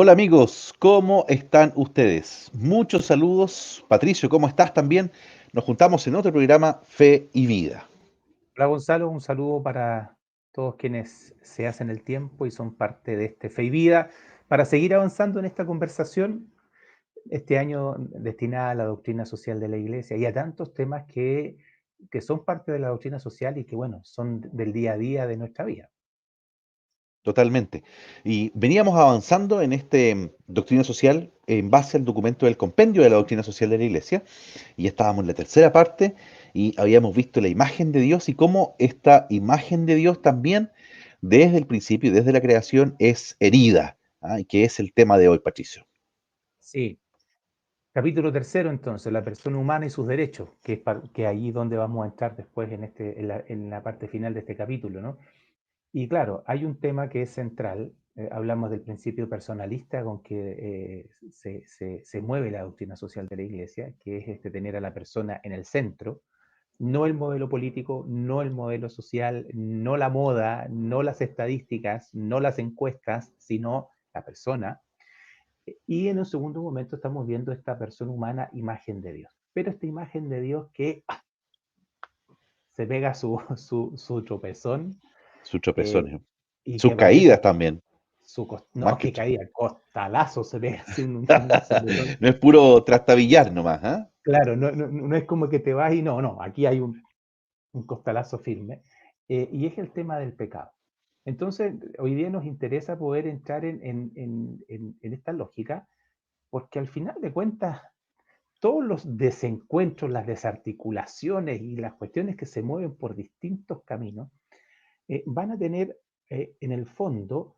Hola amigos, ¿cómo están ustedes? Muchos saludos. Patricio, ¿cómo estás también? Nos juntamos en otro programa Fe y Vida. Hola Gonzalo, un saludo para todos quienes se hacen el tiempo y son parte de este Fe y Vida para seguir avanzando en esta conversación este año destinada a la doctrina social de la Iglesia y a tantos temas que son parte de la doctrina social y que, bueno, son del día a día de nuestra vida. Totalmente. Y veníamos avanzando en doctrina social en base al documento del compendio de la doctrina social de la Iglesia. Y ya estábamos en la tercera parte y habíamos visto la imagen de Dios y cómo esta imagen de Dios también, desde el principio y desde la creación, es herida. ¿Ah? Y que es el tema de hoy, Patricio. Sí, capítulo tercero entonces, la persona humana y sus derechos, que ahí donde vamos a entrar después en la parte final de este capítulo, ¿no? Y claro, hay un tema que es central. Hablamos del principio personalista con que se mueve la doctrina social de la Iglesia, que es tener a la persona en el centro, no el modelo político, no el modelo social, no la moda, no las estadísticas, no las encuestas, sino la persona. Y en un segundo momento estamos viendo esta persona humana, imagen de Dios. Pero esta imagen de Dios que se pega su tropezón Sus eh, tropezones, y sus que parece caídas que también, más no, que que caía, costalazo se pega así un sopetón. no es puro trastabillar nomás, ¿ah? Claro, no es como que te vas y no, aquí hay un costalazo firme. Y es el tema del pecado. Entonces, hoy día nos interesa poder entrar en esta lógica, porque al final de cuentas, todos los desencuentros, las desarticulaciones y las cuestiones que se mueven por distintos caminos, van a tener en el fondo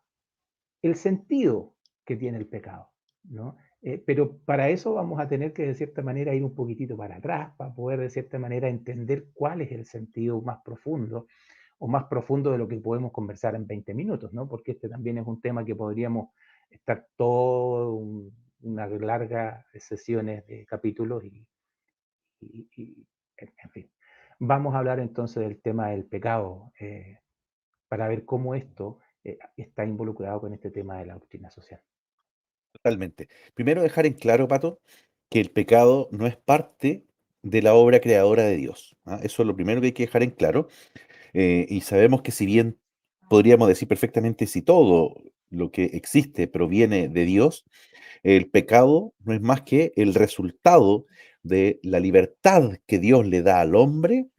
el sentido que tiene el pecado, ¿no? Pero para eso vamos a tener que de cierta manera ir un poquitito para atrás, para poder de cierta manera entender cuál es el sentido más profundo o más profundo de lo que podemos conversar en 20 minutos, ¿no? Porque este también es un tema que podríamos estar una larga sesiones de capítulos y, en fin. Vamos a hablar entonces del tema del pecado, para ver cómo esto está involucrado con este tema de la doctrina social. Totalmente. Primero dejar en claro, Pato, que el pecado no es parte de la obra creadora de Dios. ¿Ah? Eso es lo primero que hay que dejar en claro. Y sabemos que si bien podríamos decir perfectamente si todo lo que existe proviene de Dios, el pecado no es más que el resultado de la libertad que Dios le da al hombre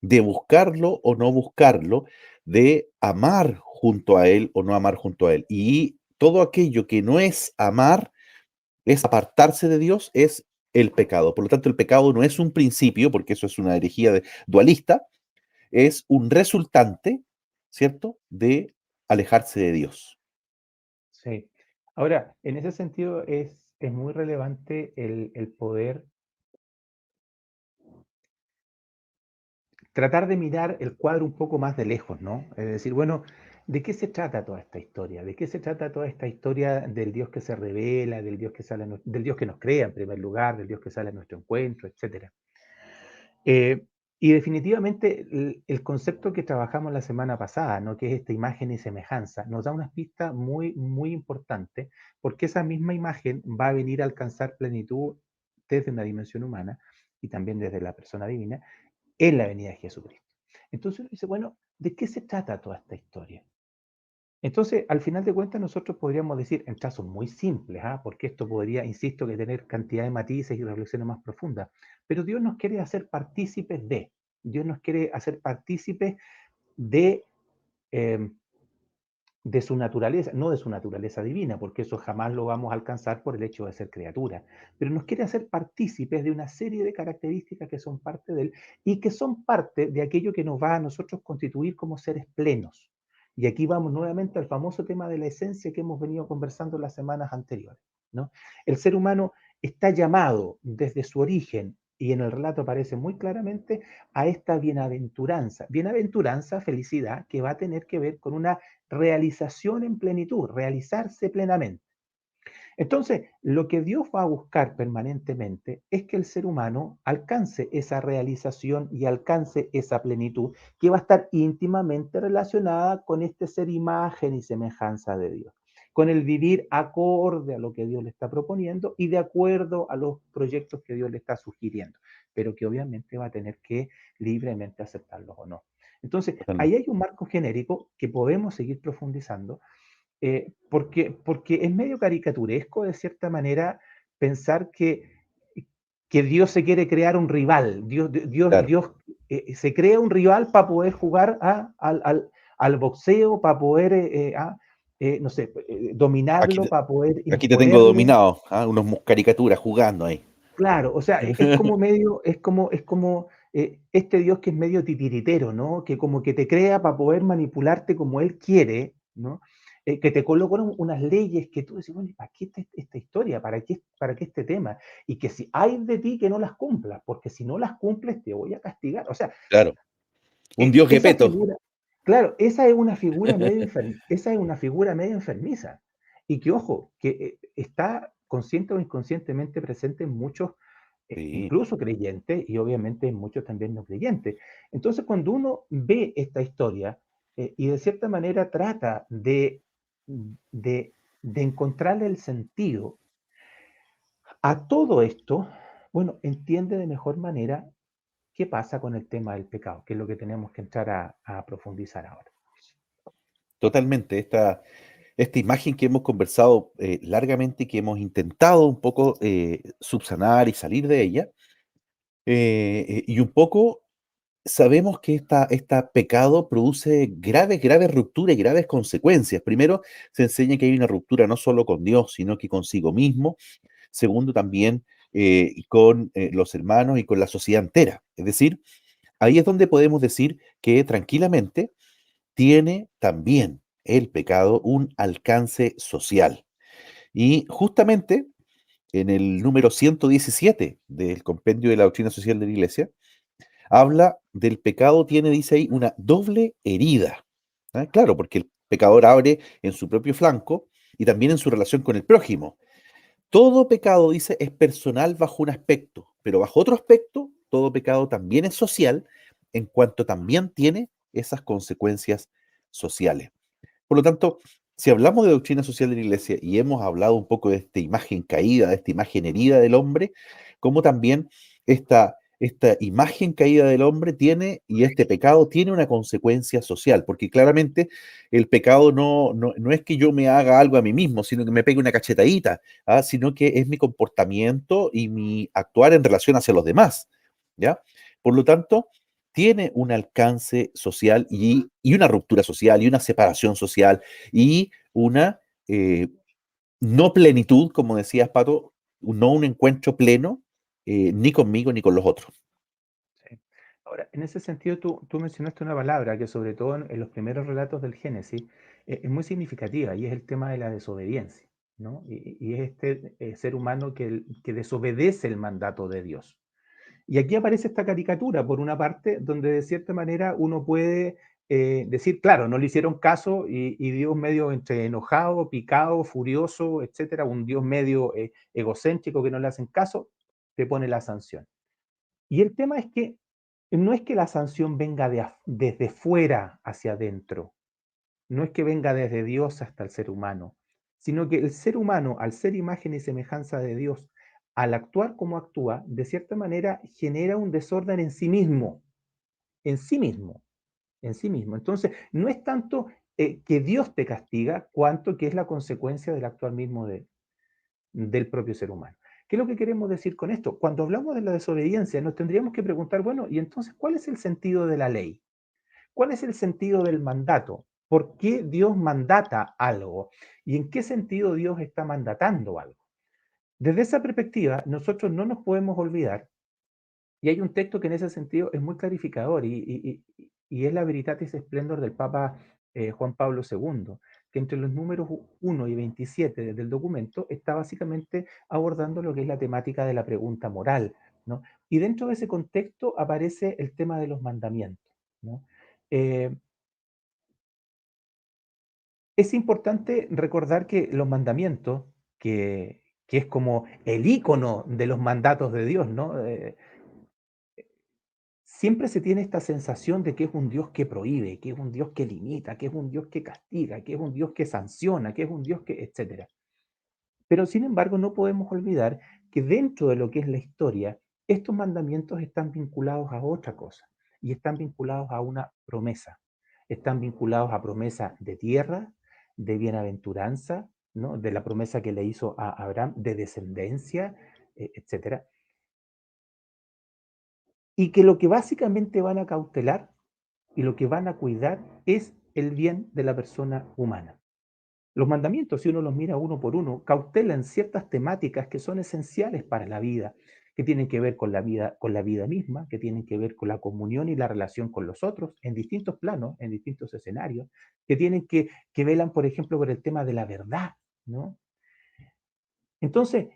de buscarlo o no buscarlo, de amar junto a Él o no amar junto a Él. Y todo aquello que no es amar, es apartarse de Dios, es el pecado. Por lo tanto, el pecado no es un principio, porque eso es una herejía dualista, es un resultante, ¿cierto?, de alejarse de Dios. Sí. Ahora, en ese sentido es muy relevante el poder tratar de mirar el cuadro un poco más de lejos, ¿no? Es decir, bueno, ¿de qué se trata toda esta historia? ¿De qué se trata toda esta historia del Dios que se revela, del Dios que sale, del Dios que nos crea en primer lugar, del Dios que sale a nuestro encuentro, etcétera? Y definitivamente el concepto que trabajamos la semana pasada, ¿no? Que es esta imagen y semejanza, nos da una pista muy, muy importante, porque esa misma imagen va a venir a alcanzar plenitud desde una dimensión humana y también desde la persona divina en la venida de Jesucristo. Entonces uno dice, bueno, ¿de qué se trata toda esta historia? Entonces, al final de cuentas, nosotros podríamos decir, en trazos muy simples, ¿ah? Porque esto podría, insisto, que tener cantidad de matices y reflexiones más profundas, pero Dios nos quiere hacer partícipes Dios nos quiere hacer partícipes de, eh, de su naturaleza, no de su naturaleza divina, porque eso jamás lo vamos a alcanzar por el hecho de ser criatura, pero nos quiere hacer partícipes de una serie de características que son parte de él y que son parte de aquello que nos va a nosotros constituir como seres plenos. Y aquí vamos nuevamente al famoso tema de la esencia que hemos venido conversando las semanas anteriores, ¿no? El ser humano está llamado desde su origen, y en el relato aparece muy claramente, a esta bienaventuranza. Bienaventuranza, felicidad, que va a tener que ver con una realización en plenitud, realizarse plenamente. Entonces, lo que Dios va a buscar permanentemente es que el ser humano alcance esa realización y alcance esa plenitud que va a estar íntimamente relacionada con este ser imagen y semejanza de Dios. con el vivir acorde a lo que Dios le está proponiendo y de acuerdo a los proyectos que Dios le está sugiriendo, pero que obviamente va a tener que libremente aceptarlos o no. Entonces, ahí Totalmente. hay un marco genérico que podemos seguir profundizando, porque es medio caricaturesco, de cierta manera, pensar que Dios se quiere crear un rival. Claro. Dios se crea un rival para poder jugar al boxeo, para poder, no sé, Aquí dominarlo, te, para poder aquí te tengo imponerle. dominado, ¿ah? Unos caricaturas jugando ahí. Claro, o sea, es como medio, es como este Dios que es medio titiritero, ¿no? Que como que te crea para poder manipularte como Él quiere, ¿no? Que te coloca unas leyes que tú decís, bueno, ¿para qué esta historia? ¿Para qué este tema? Y que si hay de ti que no las cumplas, porque si no las cumples te voy a castigar. O sea, Claro. Un dios esa Gepeto. figura, claro, esa es una figura medio enfermiza. Y que, ojo, que está consciente o inconscientemente presente en muchos, Sí, incluso creyentes, y obviamente en muchos también no creyentes. Entonces, cuando uno ve esta historia y de cierta manera trata de encontrarle el sentido a todo esto, bueno, entiende de mejor manera qué pasa con el tema del pecado, que es lo que tenemos que entrar a profundizar ahora. totalmente. Esta imagen que hemos conversado largamente, que hemos intentado un poco subsanar y salir de ella, y un poco sabemos que esta pecado produce graves, graves rupturas y graves consecuencias. Primero, se enseña que hay una ruptura no solo con Dios, sino que consigo mismo. Segundo, también y con los hermanos y con la sociedad entera. Es decir, ahí es donde podemos decir que tranquilamente tiene también el pecado un alcance social. Y justamente en el número 117 del Compendio de la Doctrina Social de la Iglesia, habla del pecado, tiene, dice ahí, una doble herida. ¿Ah? Claro, porque el pecador abre en su propio flanco y también en su relación con el prójimo. Todo pecado, dice, es personal bajo un aspecto, pero bajo otro aspecto, todo pecado también es social en cuanto también tiene esas consecuencias sociales. Por lo tanto, si hablamos de doctrina social de la iglesia y hemos hablado un poco de esta imagen caída, de esta imagen herida del hombre, como también esta imagen caída del hombre tiene, y este pecado tiene una consecuencia social, porque claramente el pecado no es que yo me haga algo a mí mismo, sino que me pegue una cachetadita, ¿ah? Sino que es mi comportamiento y mi actuar en relación hacia los demás, ¿ya? Por lo tanto, tiene un alcance social y una ruptura social y una separación social y una no plenitud, como decías, Pato, no un encuentro pleno ni conmigo ni con los otros. Sí. Ahora, en ese sentido, tú mencionaste una palabra que sobre todo en los primeros relatos del Génesis es muy significativa y es el tema de la desobediencia, ¿no? Y es este ser humano que desobedece el mandato de Dios. Y aquí aparece esta caricatura, por una parte, donde de cierta manera uno puede decir, claro, no le hicieron caso y Dios medio entre enojado, picado, furioso, etcétera, un Dios medio egocéntrico que no le hacen caso, te pone la sanción. Y el tema es que no es que la sanción venga desde fuera hacia adentro, no es que venga desde Dios hasta el ser humano, sino que el ser humano, al ser imagen y semejanza de Dios, al actuar como actúa, de cierta manera genera un desorden en sí mismo, en sí mismo, en sí mismo. Entonces, no es tanto que Dios te castiga, cuanto que es la consecuencia del actuar mismo del propio ser humano. ¿Qué es lo que queremos decir con esto? Cuando hablamos de la desobediencia, nos tendríamos que preguntar, bueno, ¿y entonces cuál es el sentido de la ley? ¿Cuál es el sentido del mandato? ¿Por qué Dios mandata algo? ¿Y en qué sentido Dios está mandatando algo? Desde esa perspectiva, nosotros no nos podemos olvidar, y hay un texto que en ese sentido es muy clarificador, y es la Veritatis Splendor del Papa Juan Pablo II, que entre los números 1 y 27 del documento está básicamente abordando lo que es la temática de la pregunta moral, ¿no? Y dentro de ese contexto aparece el tema de los mandamientos, ¿no? Eh, es importante recordar que los mandamientos, que es como el icono de los mandatos de Dios, ¿no? siempre se tiene esta sensación de que es un Dios que prohíbe, que es un Dios que limita, que es un Dios que castiga, que es un Dios que sanciona, que es un Dios que, etcétera. Pero sin embargo, no podemos olvidar que dentro de lo que es la historia, estos mandamientos están vinculados a otra cosa y están vinculados a una promesa. Están vinculados a promesa de tierra, de bienaventuranza, ¿no? De la promesa que le hizo a Abraham, de descendencia, etcétera. Y que lo que básicamente van a cautelar y lo que van a cuidar es el bien de la persona humana. Los mandamientos, si uno los mira uno por uno, cautelan ciertas temáticas que son esenciales para la vida, que tienen que ver con la vida misma, que tienen que ver con la comunión y la relación con los otros en distintos planos, en distintos escenarios, que tienen que velan, por ejemplo, por el tema de la verdad, ¿no? Entonces,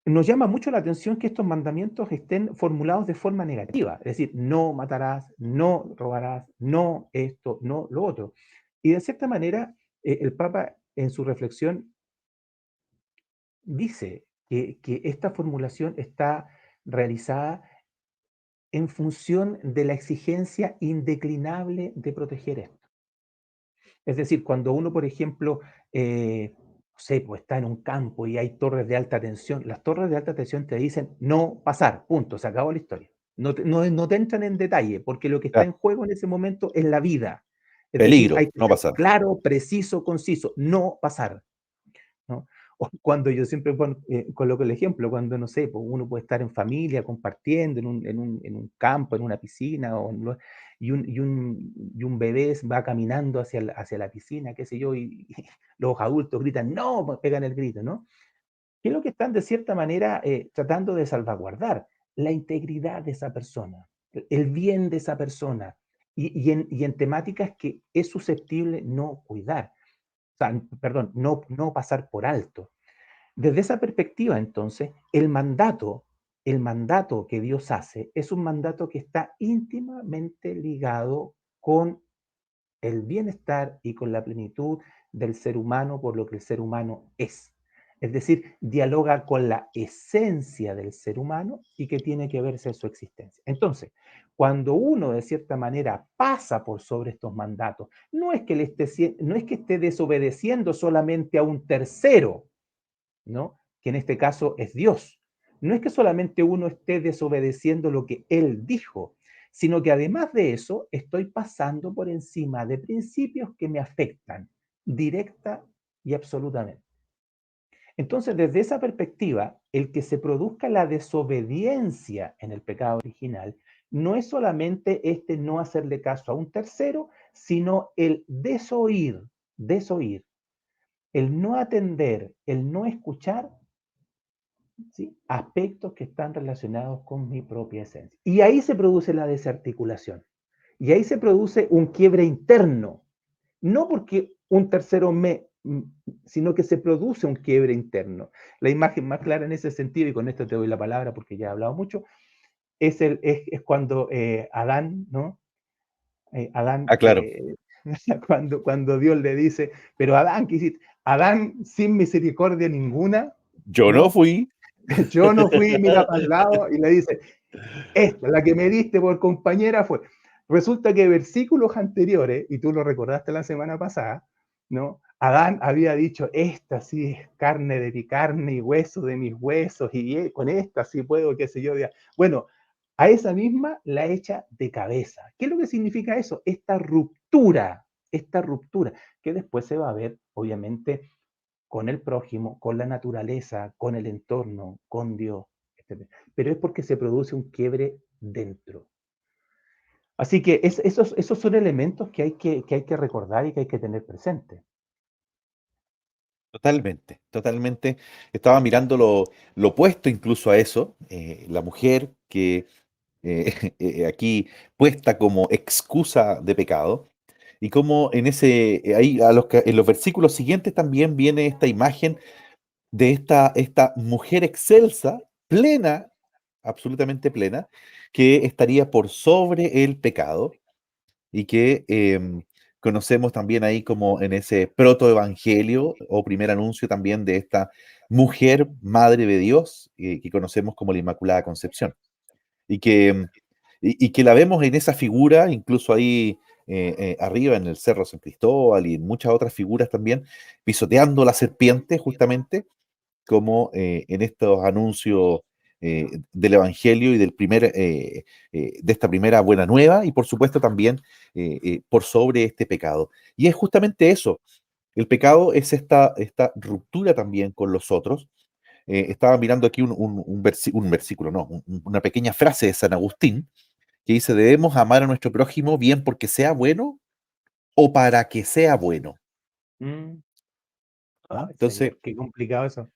nos llama mucho la atención que estos mandamientos estén formulados de forma negativa, es decir, no matarás, no robarás, no esto, no lo otro. Y de cierta manera, el Papa en su reflexión dice que esta formulación está realizada en función de la exigencia indeclinable de proteger esto. Es decir, cuando uno, por ejemplo, no sé, pues está en un campo y hay torres de alta tensión, las torres de alta tensión te dicen no pasar, punto, se acabó la historia. No te entran en detalle, porque lo que está Claro, en juego en ese momento es la vida. Es decir, hay peligro, que no ser pasar. claro, preciso, conciso, no pasar. ¿No? O cuando yo siempre coloco el ejemplo, cuando no sé, pues uno puede estar en familia, compartiendo en un campo, en una piscina, y un bebé va caminando hacia la piscina, qué sé yo, y los adultos gritan, no, pues pegan el grito, ¿no? ¿Qué es lo que están de cierta manera tratando de salvaguardar? La integridad de esa persona, el bien de esa persona, y en temáticas que es susceptible no cuidar, o sea, perdón, no pasar por alto. Desde esa perspectiva, entonces, el mandato que Dios hace es un mandato que está íntimamente ligado con el bienestar y con la plenitud del ser humano por lo que el ser humano es. Es decir, dialoga con la esencia del ser humano y que tiene que verse su existencia. Entonces, cuando uno de cierta manera pasa por sobre estos mandatos, no es que esté desobedeciendo solamente a un tercero, ¿no? Que en este caso es Dios. No es que solamente uno esté desobedeciendo lo que Él dijo, sino que además de eso estoy pasando por encima de principios que me afectan directa y absolutamente. Entonces, desde esa perspectiva, el que se produzca la desobediencia en el pecado original no es solamente este no hacerle caso a un tercero, sino el desoír, el no atender, el no escuchar, ¿sí? Aspectos que están relacionados con mi propia esencia. Y ahí se produce la desarticulación. Y ahí se produce un quiebre interno. No porque un tercero sino que se produce un quiebre interno. La imagen más clara en ese sentido, y con esto te doy la palabra porque ya he hablado mucho, es cuando Adán, ¿no? Adán, Ah, claro. cuando Dios le dice, pero Adán, ¿qué hiciste? Adán, sin misericordia ninguna, Yo no ¿no? fui. Yo no fui, mira para el lado y le dice, esta, la que me diste por compañera fue. Resulta que versículos anteriores, y tú lo recordaste la semana pasada, ¿no? Adán había dicho, esta sí es carne de mi carne y hueso de mis huesos, y con esta sí puedo, qué sé yo. Bueno, a esa misma la echa de cabeza. ¿Qué es lo que significa eso? Esta ruptura, que después se va a ver, obviamente, con el prójimo, con la naturaleza, con el entorno, con Dios, etc. Pero es porque se produce un quiebre dentro. Así que esos son elementos que hay que recordar y que hay que tener presente. Totalmente, totalmente. Estaba mirando lo opuesto incluso a eso, la mujer que aquí puesta como excusa de pecado, y como en ese, ahí en los versículos siguientes también viene esta imagen de esta mujer excelsa, plena, absolutamente plena, que estaría por sobre el pecado y que conocemos también ahí como en ese protoevangelio o primer anuncio también de esta mujer madre de Dios que conocemos como la Inmaculada Concepción y que y que la vemos en esa figura, incluso ahí arriba en el Cerro San Cristóbal y en muchas otras figuras también, pisoteando la serpiente justamente, como en estos anuncios del Evangelio y de esta primera buena nueva, y por supuesto también por sobre este pecado. Y es justamente eso, el pecado es esta ruptura también con los otros. Estaba mirando aquí un versículo, no, una pequeña frase de San Agustín, que dice, debemos amar a nuestro prójimo bien porque sea bueno o para que sea bueno. Mm. ¿Ah? Ay, Entonces, señor, qué complicado eso.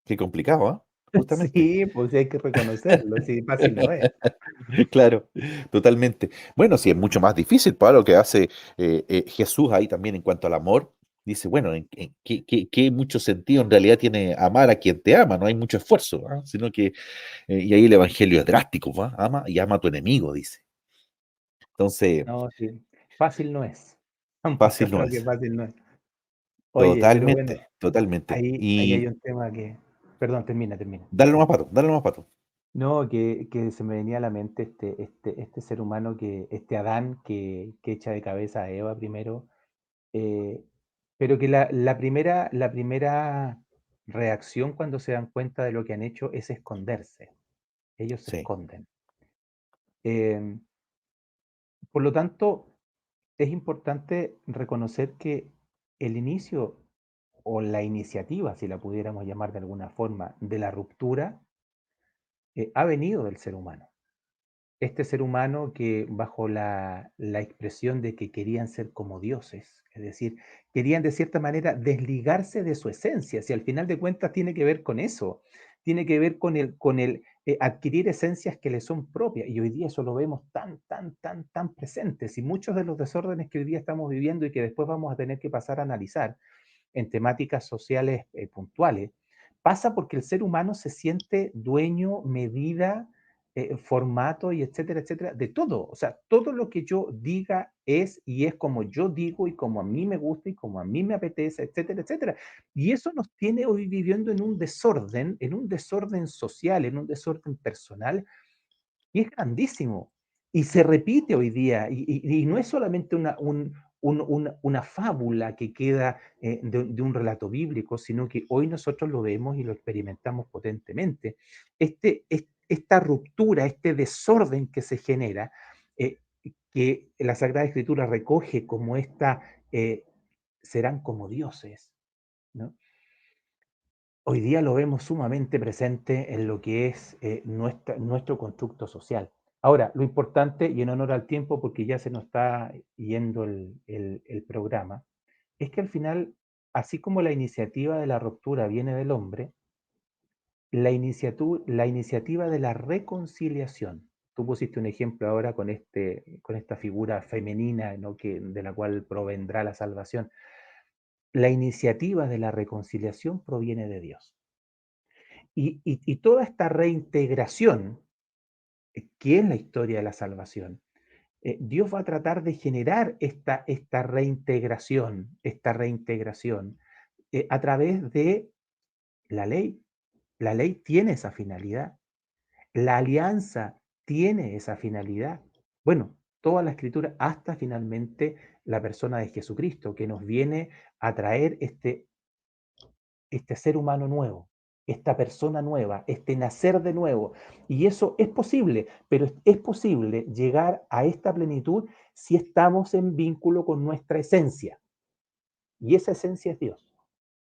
qué complicado, ¿ah? Justamente. Sí, pues sí hay que reconocerlo, sí, fácil no es. Claro, totalmente. Bueno, sí, es mucho más difícil para lo que hace Jesús ahí también en cuanto al amor. Dice, bueno, ¿qué mucho sentido en realidad tiene amar a quien te ama? No hay mucho esfuerzo, ¿ah? Sino que, y ahí el evangelio es drástico, ¿va? Ama y ama a tu enemigo, dice. Entonces, No, sí, fácil no es. Estamos fácil no claros que es. fácil no es. Oye, pero bueno, Totalmente, totalmente. ahí hay Y un tema que perdón, termina, termina. dale nomás, pato. No, que se me venía a la mente este ser humano este Adán que echa de cabeza a Eva primero, eh, pero que la primera reacción cuando se dan cuenta de lo que han hecho es esconderse. Ellos se Sí, esconden. Em, por lo tanto, es importante reconocer que el inicio o la iniciativa, si la pudiéramos llamar de alguna forma, de la ruptura, ha venido del ser humano. Este ser humano que bajo la expresión de que querían ser como dioses, es decir, querían de cierta manera desligarse de su esencia, si al final de cuentas tiene que ver con eso, tiene que ver con el adquirir esencias que le son propias, y hoy día eso lo vemos tan, tan, tan, tan presentes, y muchos de los desórdenes que hoy día estamos viviendo y que después vamos a tener que pasar a analizar, en temáticas sociales puntuales, pasa porque el ser humano se siente dueño, medida, formato y etcétera, etcétera, de todo. O sea, todo lo que yo diga es y es como yo digo y como a mí me gusta y como a mí me apetece, etcétera, etcétera. Y eso nos tiene hoy viviendo en un desorden social, en un desorden personal y es grandísimo. Y se repite hoy día, y no es solamente una fábula que queda de un relato bíblico, sino que hoy nosotros lo vemos y lo experimentamos potentemente. Esta ruptura, este desorden que se genera, eh, que la Sagrada Escritura recoge como eh, serán como dioses, ¿no? Hoy día lo vemos sumamente presente en lo que es nuestro constructo social. Ahora, lo importante, y en honor al tiempo, porque ya se nos está yendo el programa, es que al final, así como la iniciativa de la ruptura viene del hombre, la iniciativa de la reconciliación. Tú pusiste un ejemplo ahora con esta figura femenina, ¿no? De la cual provendrá la salvación. La iniciativa de la reconciliación proviene de Dios. Y toda esta reintegración, que es la historia de la salvación, Dios va a tratar de generar esta reintegración a través de la ley. La ley tiene esa finalidad. La alianza tiene esa finalidad. Bueno, toda la escritura hasta finalmente la persona de Jesucristo, que nos viene a traer este ser humano nuevo, esta persona nueva, este nacer de nuevo. Y eso es posible, pero es posible llegar a esta plenitud si estamos en vínculo con nuestra esencia. Y esa esencia es Dios.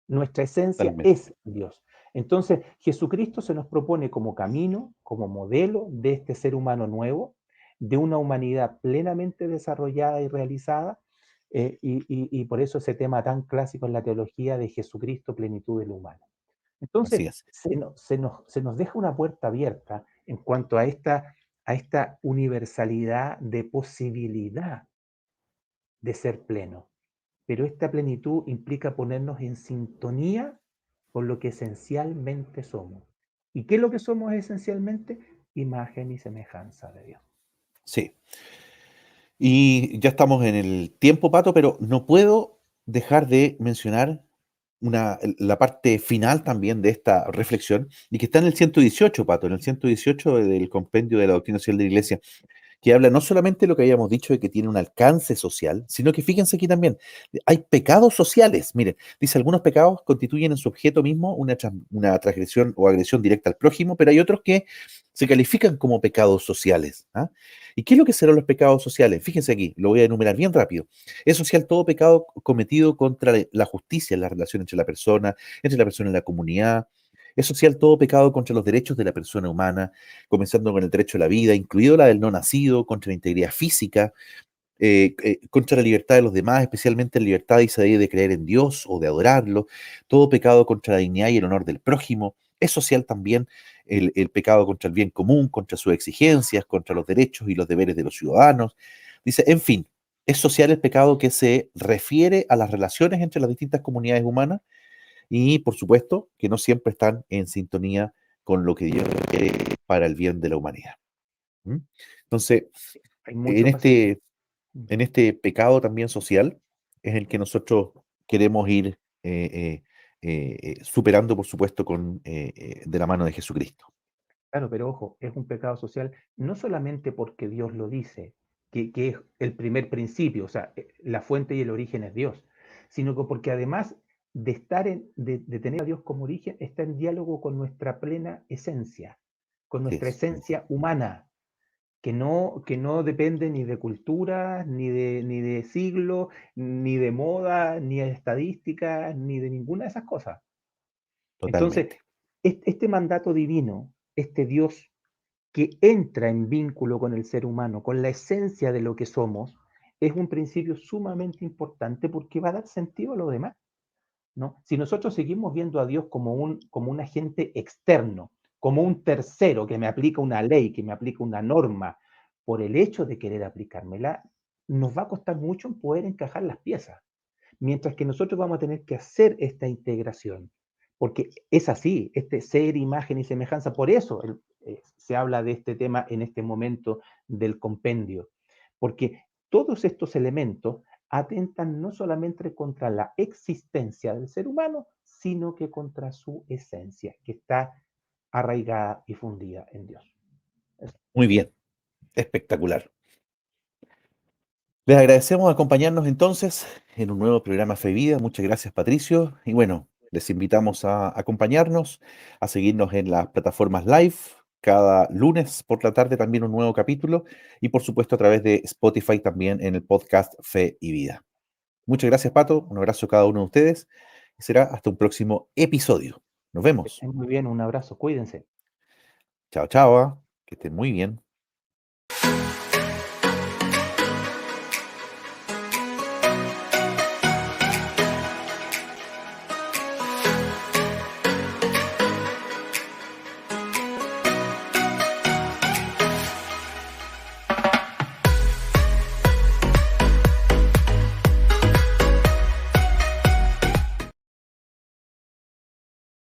Nuestra esencia totalmente. es Dios. Entonces, Jesucristo se nos propone como camino, como modelo de este ser humano nuevo, de una humanidad plenamente desarrollada y realizada, y por eso ese tema tan clásico en la teología de Jesucristo, plenitud de lo humano. Así Entonces, es. se nos deja una puerta abierta en cuanto a esta universalidad de posibilidad de ser pleno. Pero esta plenitud implica ponernos en sintonía con lo que esencialmente somos. ¿Y qué es lo que somos esencialmente? Imagen y semejanza de Dios. Sí. Y ya estamos en el tiempo, Pato, pero no puedo dejar de mencionar la parte final también de esta reflexión, y que está en el 118, Pato, en el 118 del Compendio de la Doctrina Social de la Iglesia, que habla no solamente de lo que habíamos dicho de que tiene un alcance social, sino que fíjense aquí también, hay pecados sociales. Miren, dice, algunos pecados constituyen en su objeto mismo una transgresión o agresión directa al prójimo, pero hay otros que se califican como pecados sociales. ¿Ah? ¿Y qué es lo que serán los pecados sociales? Fíjense aquí, lo voy a enumerar bien rápido. Es social todo pecado cometido contra la justicia en la relación entre la persona y la comunidad. Es social todo pecado contra los derechos de la persona humana, comenzando con el derecho a la vida, incluido la del no nacido, contra la integridad física, contra la libertad de los demás, especialmente la libertad y saber de creer en Dios o de adorarlo, todo pecado contra la dignidad y el honor del prójimo. Es social también el pecado contra el bien común, contra sus exigencias, contra los derechos y los deberes de los ciudadanos. Dice, en fin, es social el pecado que se refiere a las relaciones entre las distintas comunidades humanas y, por supuesto, que no siempre están en sintonía con lo que Dios quiere para el bien de la humanidad. ¿Mm? Entonces, Hay en mucho para seguir. este, en este pecado también social es el que nosotros queremos ir superando, por supuesto, de la mano de Jesucristo. Claro, pero ojo, es un pecado social no solamente porque Dios lo dice, que es el primer principio, o sea, la fuente y el origen es Dios, sino que porque además de de tener a Dios como origen, está en diálogo con nuestra plena esencia, con Así nuestra es. esencia humana, que no depende ni de cultura, ni de siglo, ni de moda, ni de estadística, ni de ninguna de esas cosas. Entonces, Totalmente. este mandato divino, este Dios que entra en vínculo con el ser humano, con la esencia de lo que somos, es un principio sumamente importante porque va a dar sentido a lo demás, ¿no? Si nosotros seguimos viendo a Dios como un agente externo, como un tercero que me aplica una ley, que me aplica una norma, por el hecho de querer aplicármela, nos va a costar mucho en poder encajar las piezas. Mientras que nosotros vamos a tener que hacer esta integración, porque es así, este ser, imagen y semejanza, por eso se habla de este tema en este momento del compendio, porque todos estos elementos atentan no solamente contra la existencia del ser humano, sino que contra su esencia, que está arraigada y fundida en Dios. Eso. Muy bien. Espectacular. Les agradecemos acompañarnos entonces en un nuevo programa Fe y Vida. Muchas gracias, Patricio. Y bueno, les invitamos a acompañarnos, a seguirnos en las plataformas live. Cada lunes por la tarde también un nuevo capítulo y por supuesto a través de Spotify también en el podcast Fe y Vida. Muchas gracias, Pato. Un abrazo a cada uno de ustedes y será hasta un próximo episodio. Nos Que vemos. estén muy bien, un abrazo, cuídense. Chao, chao. Que estén muy bien.